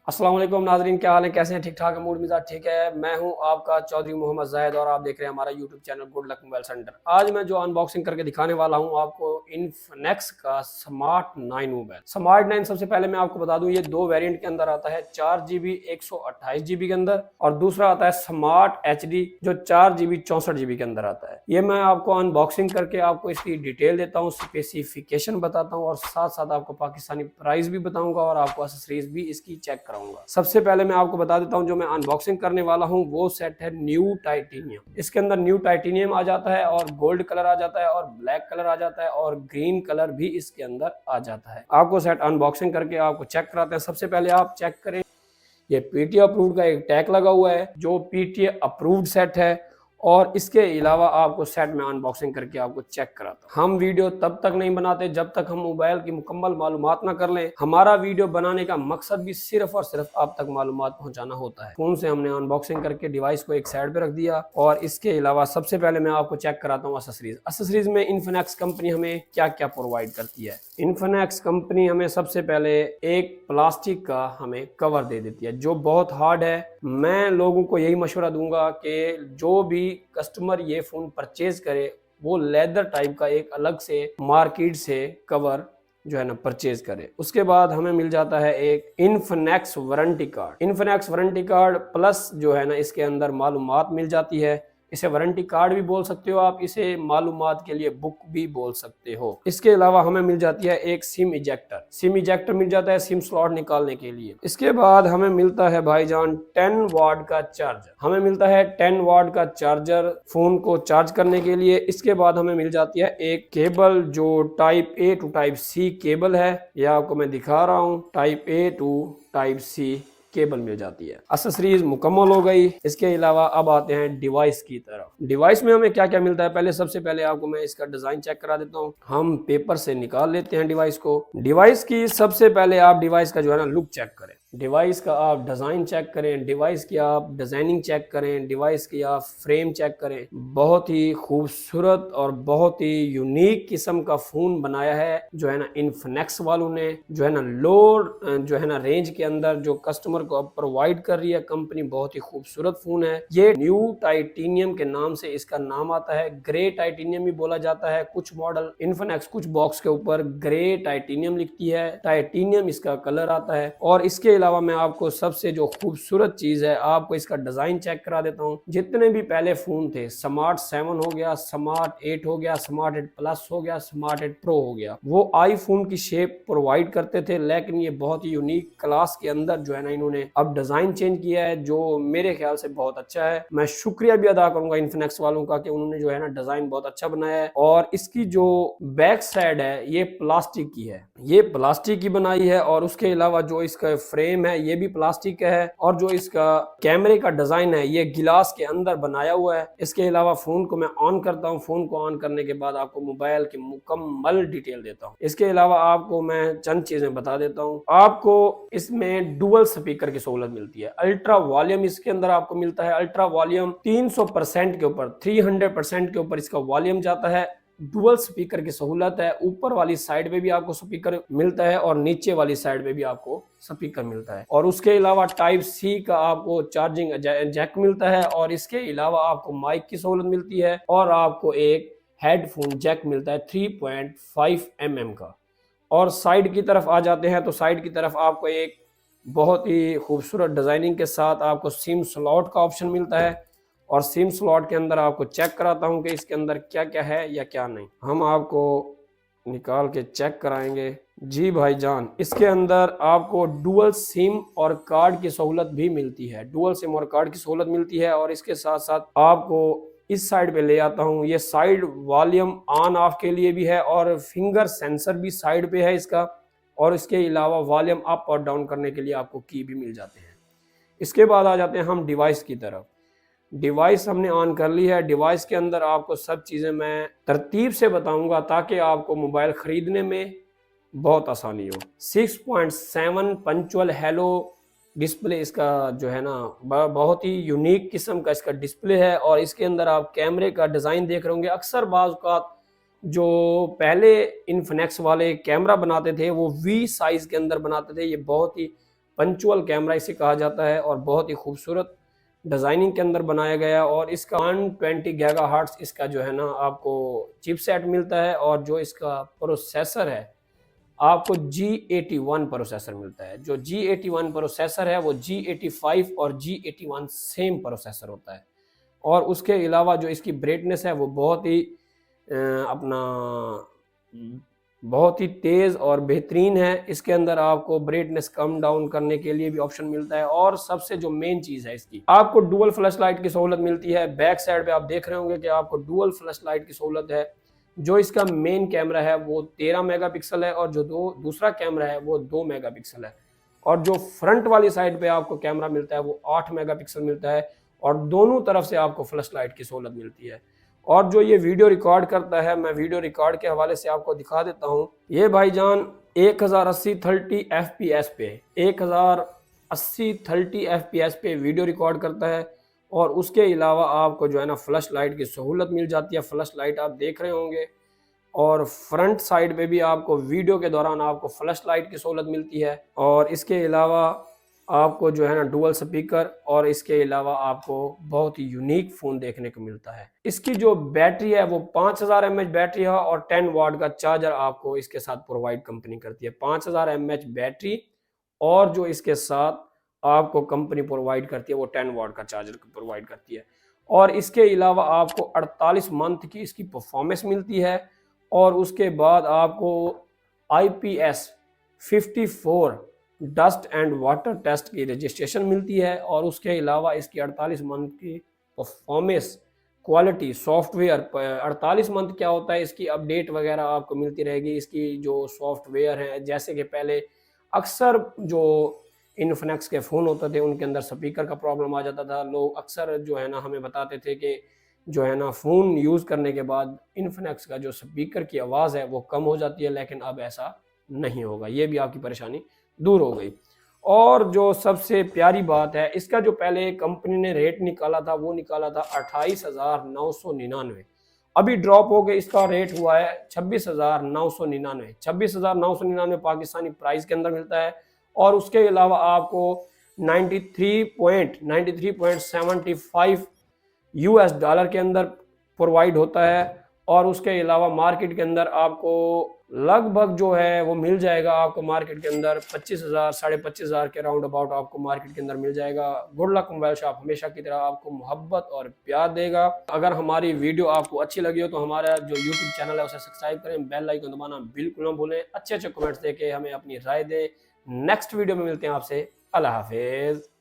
अस्सलाम वालेकुम नाजरीन, क्या हाल है, कैसे हैं? ठीक ठाक है, मूड मिजाज ठीक है। मैं हूं आपका चौधरी मोहम्मद जाहिद और आप देख रहे हैं हमारा YouTube channel good luck mobile centre. आज मैं जो अनबॉक्सिंग करके दिखाने वाला हूं आपको इन्फिनेक्स का स्मार्ट 9 मोबाइल। स्मार्ट 9 सबसे पहले मैं आपको बता दूं ये दो वेरिएंट के अंदर आता है, 4GB 128GB के अंदर, और दूसरा आता है स्मार्ट HD जो 4GB 64GB के अंदर आता है। ये मैं आपको अनबॉक्सिंग करके आपको इसकी डिटेल देता हूँ, स्पेसिफिकेशन बताता हूँ और साथ साथ आपको पाकिस्तानी प्राइस भी बताऊंगा और आपको एक्सेसरीज भी इसकी चेक कराऊंगा। सबसे पहले मैं आपको बता देता हूं जो मैं अनबॉक्सिंग करने वाला हूं वो सेट है न्यू टाइटेनियम। इसके अंदर न्यू टाइटेनियम आ जाता है और गोल्ड कलर आ जाता है और ब्लैक कलर आ जाता है और ग्रीन कलर भी इसके अंदर आ जाता है। आपको सेट अनबॉक्सिंग करके आपको चेक कराते हैं। सबसे पहले आप चेक करें, ये पीटीए अप्रूव्ड का एक टैग लगा हुआ है जो पीटीए अप्रूव्ड सेट है, और इसके अलावा आपको सेट में अनबॉक्सिंग करके आपको चेक कराता हूं। हम वीडियो तब तक नहीं बनाते जब तक हम मोबाइल की मुकम्मल मालूमात ना कर लें। हमारा वीडियो बनाने का मकसद भी सिर्फ और सिर्फ आप तक मालूमात पहुंचाना होता है। फोन से हमने अनबॉक्सिंग करके डिवाइस को एक साइड पे रख दिया और इसके अलावा सबसे पहले मैं आपको चेक कराता हूँ एक्सेसरीज। एक्सेसरीज में इन्फिनेक्स कंपनी हमें क्या क्या प्रोवाइड करती है। इन्फिनेक्स कंपनी हमें सबसे पहले एक प्लास्टिक का हमें कवर दे देती है जो बहुत हार्ड है। मैं लोगों को यही मशवरा दूंगा कि जो भी कस्टमर ये फोन परचेज करे वो लेदर टाइप का एक अलग से मार्केट से कवर जो है ना परचेज करे। उसके बाद हमें मिल जाता है एक Infinix warranty card. Infinix warranty card plus जो है ना इसके अंदर मालूमात मिल जाती है। इसे वारंटी कार्ड भी बोल सकते हो आप, इसे मालूमात के लिए बुक भी बोल सकते हो। इसके अलावा हमें मिल जाती है एक सिम इजेक्टर। सिम इजेक्टर मिल जाता है सिम स्लॉट निकालने के लिए। इसके बाद हमें मिलता है भाईजान 10 वाट का चार्जर। हमें मिलता है 10 वाट का चार्जर फोन को चार्ज करने के लिए। इसके बाद हमें मिल जाती है एक केबल जो type A to type C cable है। यह आपको मैं दिखा रहा हूँ, type A to type C cable मिल जाती है। एक्सेसरीज मुकम्मल हो गई। इसके अलावा अब आते हैं डिवाइस की तरफ। डिवाइस में हमें क्या क्या मिलता है, पहले सबसे पहले आपको मैं इसका डिजाइन चेक करा देता हूँ। हम पेपर से निकाल लेते हैं डिवाइस को। डिवाइस की सबसे पहले आप डिवाइस का जो है ना लुक चेक करें, डिवाइस का आप डिजाइन चेक करें, डिवाइस की आप डिजाइनिंग चेक करें, डिवाइस की आप फ्रेम चेक करें। बहुत ही खूबसूरत और बहुत ही यूनिक किस्म का फोन बनाया है जो है ना इन्फिनेक्स वालों ने, जो है ना लो जो है ना रेंज के अंदर जो कस्टमर को प्रोवाइड कर रही है कंपनी। बहुत ही खूबसूरत फोन है। ये न्यू टाइटेनियम के नाम से इसका नाम आता है। ग्रे टाइटेनियम भी बोला जाता है। कुछ मॉडल इन्फिनेक्स कुछ बॉक्स के ऊपर ग्रे टाइटेनियम लिखती है, टाइटेनियम इसका कलर आता है। और इसके अलावा मैं आपको सबसे जो खूबसूरत चीज है आपको इसका डिजाइन चेक करा देता हूँ। जितने भी पहले फोन थे, स्मार्ट 7 हो गया, स्मार्ट 8 हो गया, स्मार्ट 8 प्लस हो गया, स्मार्ट 8 प्रो हो गया, वो आईफोन की शेप प्रोवाइड करते थे। लेकिन ये बहुत ही यूनिक क्लास के अंदर जो है ना इन्होंने अब डिजाइन चेंज किया है जो मेरे ख्याल से बहुत अच्छा है। मैं शुक्रिया भी अदा करूंगा इन्फिनेक्स वालों का कि उन्होंने जो है ना डिजाइन बहुत अच्छा बनाया है। और इसकी जो बैक साइड है ये प्लास्टिक की है, ये प्लास्टिक की बनाई है। और उसके अलावा जो इसका फ्रेम है ये भी प्लास्टिक का है। और जो इसका कैमरे का डिजाइन है ये गिलास के अंदर बनाया हुआ है। इसके अलावा फोन को मैं ऑन करता हूँ। फोन को ऑन करने के बाद आपको मोबाइल की मुकम्मल डिटेल देता हूँ। इसके अलावा आपको मैं चंद चीजें बता देता हूँ। आपको इसमें डुअल स्पीकर की सहूलत मिलती है। अल्ट्रा वॉल्यूम इसके अंदर आपको मिलता है। अल्ट्रा वॉल्यूम 300% के ऊपर, 300% के ऊपर इसका वॉल्यूम जाता है। डुअल स्पीकर की सहूलत है। ऊपर वाली साइड में भी आपको स्पीकर मिलता है और नीचे वाली साइड में भी आपको स्पीकर मिलता है। और उसके अलावा टाइप सी का आपको चार्जिंग जैक मिलता है। और इसके अलावा आपको माइक की सहूलत मिलती है और आपको एक हेडफोन जैक मिलता है 3.5 mm का। और साइड की तरफ आ जाते हैं तो साइड की तरफ आपको एक बहुत ही खूबसूरत डिजाइनिंग के साथ आपको सिम स्लॉट का ऑप्शन मिलता है। और सिम स्लॉट के अंदर आपको चेक कराता हूं कि इसके अंदर क्या क्या है या क्या नहीं। हम आपको निकाल के चेक कराएंगे। जी भाईजान, इसके अंदर आपको डुअल सिम और कार्ड की सहूलत भी मिलती है। डुअल सिम और कार्ड की सहूलत मिलती है। और इसके साथ साथ आपको इस साइड पे ले आता हूं, ये साइड वॉल्यूम ऑन ऑफ के लिए भी है और फिंगर सेंसर भी साइड पे है इसका। और इसके अलावा वॉल्यूम अप और डाउन करने के लिए आपको की भी मिल जाते हैं। इसके बाद आ जाते हैं हम डिवाइस की तरफ। डिवाइस हमने ऑन कर ली है। डिवाइस के अंदर आपको सब चीज़ें मैं तरतीब से बताऊंगा ताकि आपको मोबाइल ख़रीदने में बहुत आसानी हो। 6.7 पंचुअल हेलो डिस्प्ले इसका जो है ना बहुत ही यूनिक किस्म का इसका डिस्प्ले है। और इसके अंदर आप कैमरे का डिज़ाइन देख रहे होंगे। अक्सर बाज़ औक़ात जो पहले इन्फिनेक्स वाले कैमरा बनाते थे वो वी साइज़ के अंदर बनाते थे। ये बहुत ही पंचुअल कैमरा इसे कहा जाता है और बहुत ही खूबसूरत डिज़ाइनिंग के अंदर बनाया गया। और इसका 120 गीगाहर्ट्ज़ इसका जो है ना आपको चिपसेट मिलता है और जो इसका प्रोसेसर है आपको G81 प्रोसेसर मिलता है। जो G81 प्रोसेसर है वो G85 और G81 सेम प्रोसेसर होता है। और उसके अलावा जो इसकी ब्राइटनेस है वो बहुत ही अपना बहुत ही तेज़ और बेहतरीन है। इसके अंदर आपको ब्राइटनेस कम डाउन करने के लिए भी ऑप्शन मिलता है। और सबसे जो मेन चीज़ है इसकी, आपको डुअल फ्लैश लाइट की सहूलत मिलती है। बैक साइड पे आप देख रहे होंगे कि आपको डुअल फ्लैश लाइट की सहूलत है। जो इसका मेन कैमरा है वो 13 मेगापिक्सल है और जो दूसरा कैमरा है वो 2 मेगापिक्सल है। और जो फ्रंट वाली साइड पे आपको कैमरा मिलता है वो 8 मेगापिक्सल मिलता है और दोनों तरफ से आपको फ्लैश लाइट की सहूलत मिलती है। और जो ये वीडियो रिकॉर्ड करता है, मैं वीडियो रिकॉर्ड के हवाले से आपको दिखा देता हूँ। ये भाईजान 1080 30 FPS पे 1080 30 FPS पे वीडियो रिकॉर्ड करता है। और उसके अलावा आपको जो है ना फ्लैश लाइट की सहूलत मिल जाती है। फ्लैश लाइट आप देख रहे होंगे और फ्रंट साइड पे भी आपको वीडियो के दौरान आपको फ्लैश लाइट की सहूलत मिलती है। और इसके अलावा आपको जो है ना डुअल स्पीकर और इसके अलावा आपको बहुत ही यूनिक फ़ोन देखने को मिलता है। इसकी जो बैटरी है वो 5000 mAh बैटरी है और 10 वाट का चार्जर आपको इसके साथ प्रोवाइड कंपनी करती है। 5000 mAh बैटरी और जो इसके साथ आपको कंपनी प्रोवाइड करती है वो 10 वाट का चार्जर प्रोवाइड करती है। और इसके अलावा आपको 48 मंथ की इसकी परफॉर्मेंस मिलती है। और उसके बाद आपको IPS 54 dust and water test की रजिस्ट्रेशन मिलती है। और उसके अलावा इसकी 48 मंथ की परफॉर्मेंस क्वालिटी सॉफ्टवेयर 48 मंथ क्या होता है, इसकी अपडेट वगैरह आपको मिलती रहेगी। इसकी जो सॉफ्टवेयर है, जैसे कि पहले अक्सर जो इन्फिनिक्स के फ़ोन होते थे उनके अंदर स्पीकर का प्रॉब्लम आ जाता था। लोग अक्सर जो है ना हमें बताते थे कि जो है ना फ़ोन यूज़ करने के बाद इन्फिनिक्स का जो स्पीकर की आवाज़ है वो कम हो जाती है, लेकिन अब ऐसा नहीं होगा। ये भी आपकी परेशानी दूर हो गई। और जो सबसे प्यारी बात है, इसका जो पहले कंपनी ने रेट निकाला था वो निकाला था 28,999। अभी ड्रॉप हो गए, इसका रेट हुआ है 26,999। 26,999 पाकिस्तानी प्राइस के अंदर मिलता है। और उसके अलावा आपको 93.75 US डॉलर के अंदर प्रोवाइड होता है। और उसके अलावा मार्केट के अंदर आपको लगभग जो है वो मिल जाएगा। आपको मार्केट के अंदर 25,000 25,500 के राउंड अबाउट आपको मार्केट के अंदर मिल जाएगा। गुड लक मोबाइल शॉप हमेशा की तरह आपको मोहब्बत और प्यार देगा। अगर हमारी वीडियो आपको अच्छी लगी हो तो हमारा जो यूट्यूब चैनल है उसे सब्सक्राइब करें, बेल आइकन दबाना बिल्कुल ना भूलें। अच्छे अच्छे कमेंट्स देके हमें अपनी राय दें। नेक्स्ट वीडियो में मिलते हैं आपसे। अल्लाह हाफिज।